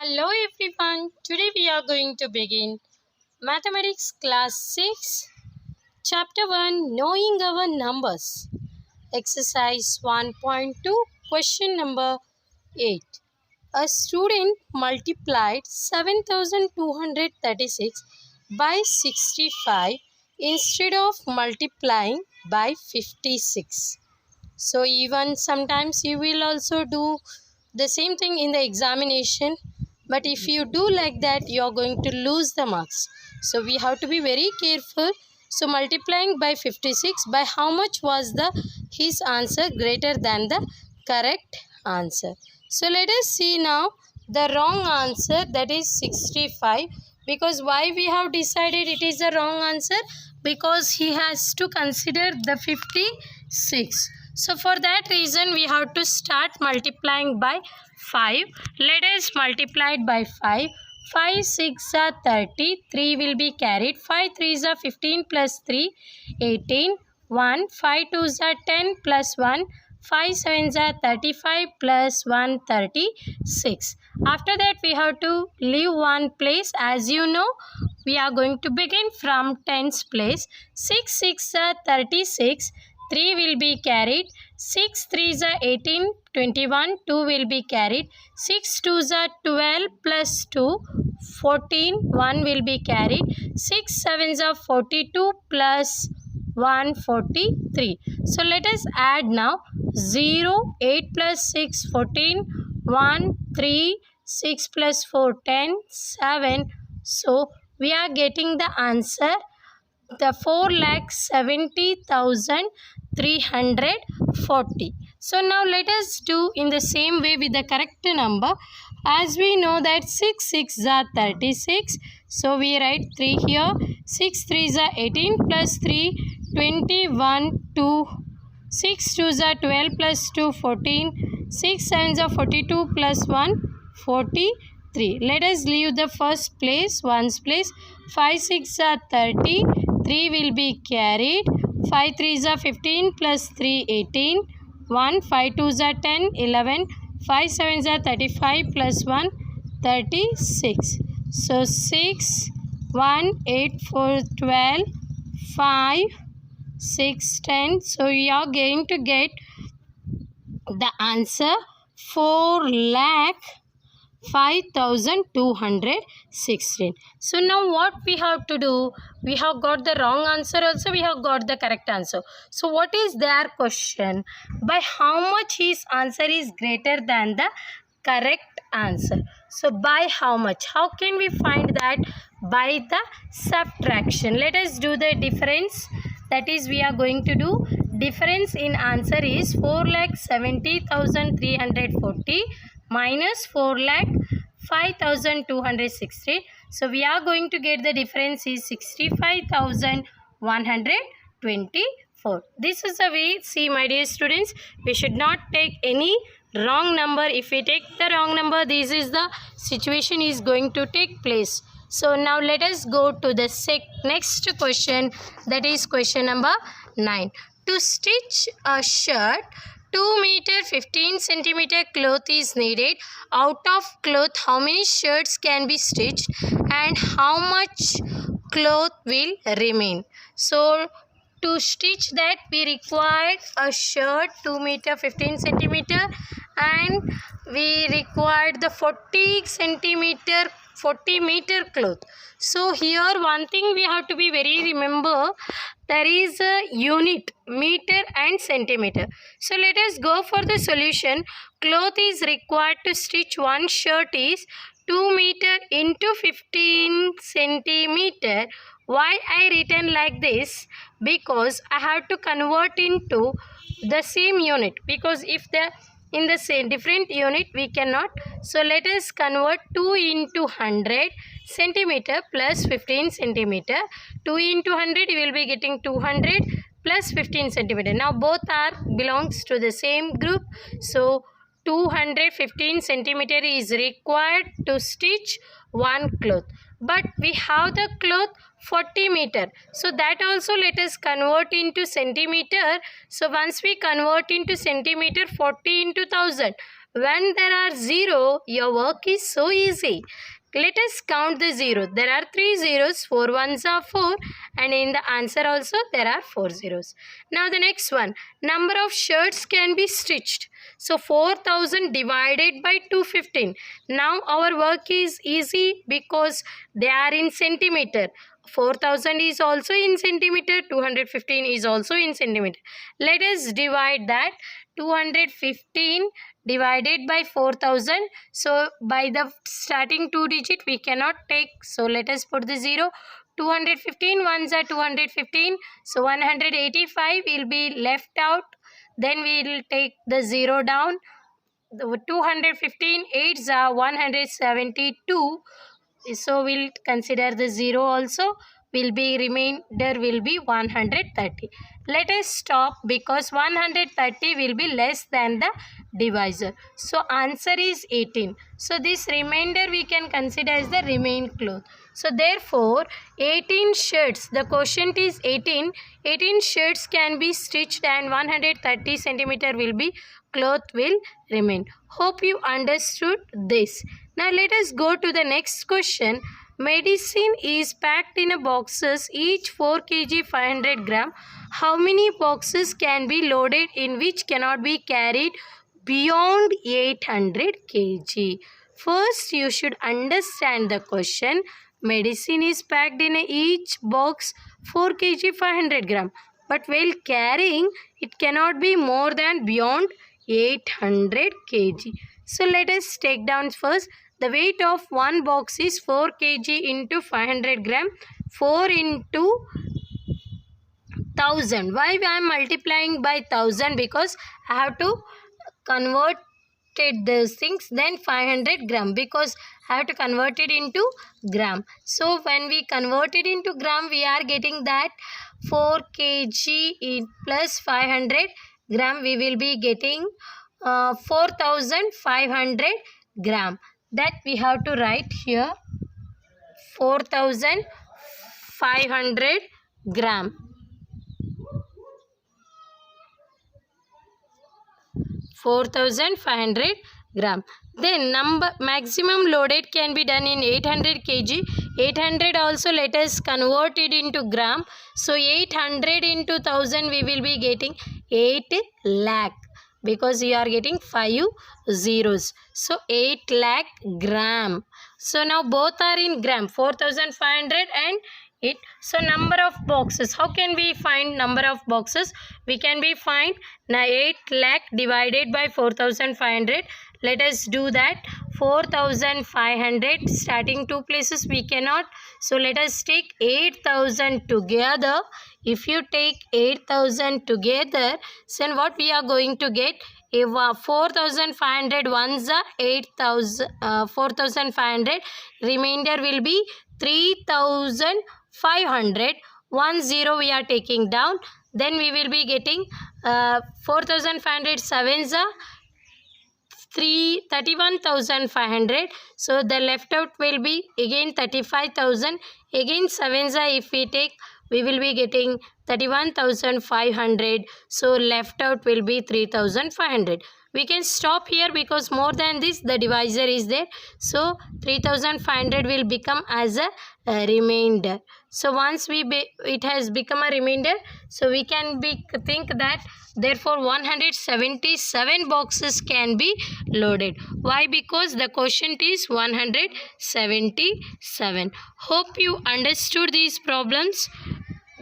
Hello everyone, today we are going to begin Mathematics Class 6, Chapter 1 Knowing Our Numbers. Exercise 1.2, Question number 8. A student multiplied 7236 by 65 instead of multiplying by 56. So even sometimes you will also do the same thing in the examination, but if you do like that you are going to lose the marks. So we have to be very careful. So multiplying by 56, by how much was the his answer greater than the correct answer? So let us see now the wrong answer, that is 65. Because why we have decided it is the wrong answer? Because he has to consider the 56. So for that reason we have to start multiplying by 5. Let us multiply it by 5. 5 6 are 30, 3 will be carried. 5 3 are 15 plus 3, 18. 1, 5 2 are 10 plus 1, 5 7 are 35 plus 1, 36. After that we have to leave one place. As you know, we are going to begin from tens place. 6 6 are 36, 3 will be carried. 6 3 are 18, 21, 2 will be carried. 6 2 are 12 plus 2, 14, 1 will be carried. 6 7 are 42 plus 1, 43. So let us add now. 0, 8 plus 6, 14, 1, 3, 6 plus 4, 10, 7. So we are getting the answer, the 4,70,340. So now let us do in the same way with the correct number. As we know that 6 6 are 36. So we write 3 here. 6 3 are 18 plus 3, 21, 2. 6 2 are 12 plus 2, 14. 6 7 are 42 plus 1, 43. Let us leave the first place, ones place. 5 6 are 30. 3 will be carried. 5 3 are 15 plus 3, 18. 1 5 2 are 10, 11. 5 7 are 35 plus 1, 36. So 6 1 8 4 12 5 6 10. So we are going to get the answer 4,05,216. So now what we have to do? We have got the wrong answer also, we have got the correct answer. So what is their question? By how much his answer is greater than the correct answer? So by how much? How can we find that? By the subtraction. Let us do the difference. That is, we are going to do difference in answer is 4,70,340 minus 4,05,260. So we are going to get the difference is 65,124. This is the way. See my dear students, we should not take any wrong number. If we take the wrong number, this is the situation is going to take place. So now let us go to the next question, that is question number 9. To stitch a shirt, 2 meter 15 centimeter cloth is needed. Out of cloth, how many shirts can be stitched and how much cloth will remain? So to stitch that we required a shirt 2 meter 15 centimeter and we required the 40 meter cloth. So here one thing we have to be very remember, there is a unit, meter and centimeter. So let us go for the solution. Cloth is required to stitch one shirt is 2 meter into 15 centimeter. Why I written like this? Because I have to convert into the same unit, because if the in the same different unit we cannot. So let us convert 2 into 100 centimeter plus 15 centimeter. 2 into 100 you will be getting 200 plus 15 centimeter. Now both are belongs to the same group. So 215 centimeter is required to stitch one cloth. But we have the cloth 40 meter. So that also let us convert into centimeter. So once we convert into centimeter, 40 into 1000. When there are 0, your work is so easy. Let us count the 0. There are 3 zeros, 4 ones are 4, and in the answer also there are 4 zeros. Now the next one, number of shirts can be stitched. So 4000 divided by 215. Now our work is easy because they are in centimeter. 4000 is also in centimeter, 215 is also in centimeter. Let us divide that. 215 divided by 4000. So by the starting 2 digit we cannot take. So let us put the 0. 215 ones are 215. So 185 will be left out. Then we will take the 0 down. The 215 8s are 172. So we'll consider the 0 also. Will be remainder will be 130. Let us stop because 130 will be less than the divisor. So answer is 18. So this remainder we can consider as the remain cloth. So therefore 18 shirts, the quotient is 18. 18 shirts can be stitched and 130 centimeter will be cloth will remain. Hope you understood this. Now let us go to the next question. Medicine is packed in a boxes, each 4 kg 500 gram. How many boxes can be loaded in which cannot be carried beyond 800 kg? First you should understand the question. Medicine is packed in each box 4 kg 500 gram. But while carrying, it cannot be more than beyond 800 kg. So let us take down first. The weight of one box is 4 kg into 500 gram. 4 into 1000. Why I am multiplying by 1000? Because I have to convert these things, then 500 gram, because I have to convert it into gram. So when we convert it into gram, we are getting that 4 kg plus 500 gram, we will be getting 4500 gram. That we have to write here, 4500 gram. 4500 gram. Then maximum loaded can be done in 800 kg. 800 also let us convert it into gram. So 800 into 1000 we will be getting 8 lakh, because we are getting 5 zeros. So 8 lakh gram. So now both are in gram, 4500 and 8. So number of boxes, how can we find number of boxes? We can be find 8 lakh divided by 4500. Let us do that. 4500, starting 2 places we cannot. So let us take 8000 together. If you take 8000 together, then what we are going to get? If 4500 ones are 4500, remainder will be 3500. 10 we are taking down. Then we will be getting 4500 sevens are 31,500. So the left out will be again 35,000. Again sevens are, if we take, we will be getting 31,500. So left out will be 3,500. We can stop here because more than this the divisor is there. So 3,500 will become as a remainder. So once it has become a remainder, so we can think that therefore 177 boxes can be loaded. Why? Because the quotient is 177. Hope you understood these problems.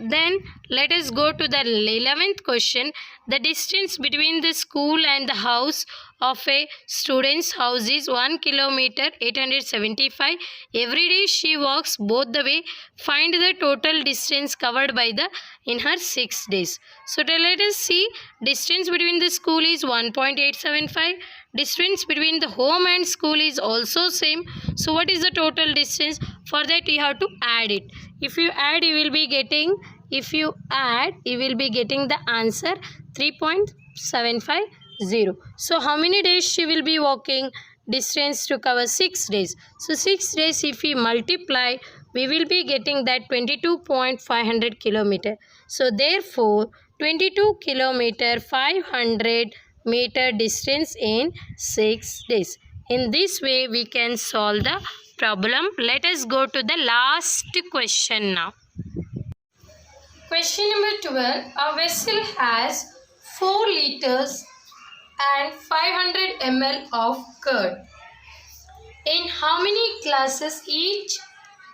Then let us go to the 11th question. The distance between the school and the house of a student's house is 1 kilometer 875. Every day she walks both the way. Find the total distance covered by in her 6 days. So let us see. Distance between the school is 1.875. Distance between the home and school is also same. So what is the total distance? For that you have to add it. If you add, you will be getting, the answer 3.750. So how many days she will be walking? Distance to cover 6 days. So 6 days if we multiply, we will be getting that 22.500 kilometer. So therefore 22 kilometer 500 meter distance in 6 days. In this way, we can solve the problem. Let us go to the last question now. Question number 12. A vessel has 4 liters and 500 ml of curd. In how many glasses each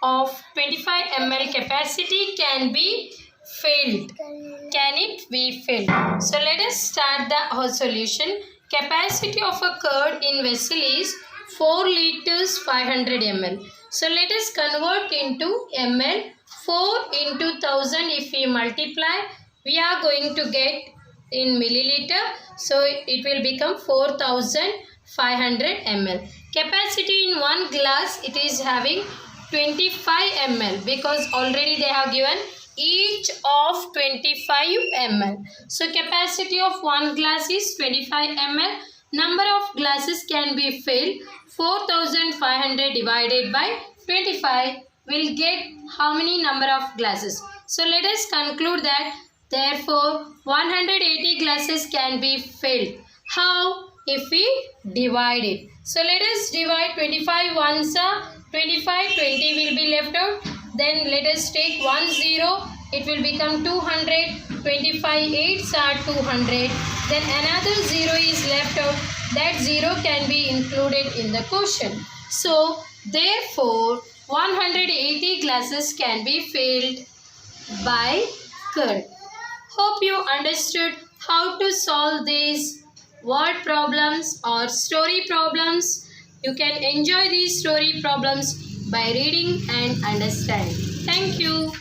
of 25 ml capacity can be filled? Can it be filled? So let us start the solution. Capacity of a curd in vessel is 4 liters 500 ml. So let us convert into ml. 4 into 1000 if we multiply, we are going to get in milliliter. So it will become 4500 ml. Capacity in one glass, it is having 25 ml because already they have given each of 25 ml. So capacity of one glass is 25 ml. Number of glasses can be filled. 4500 divided by 25 will get how many number of glasses. So let us conclude that therefore 180 glasses can be filled. How? If we divide it. So let us divide 25 once 25, 20 will be left out. Then let us take 1 0. It will become 200. 25 8s are 200. Then another 0 is left out. That 0 can be included in the question. So therefore 180 glasses can be filled by curd. Hope you understood how to solve these word problems or story problems. You can enjoy these story problems by reading and understanding. Thank you.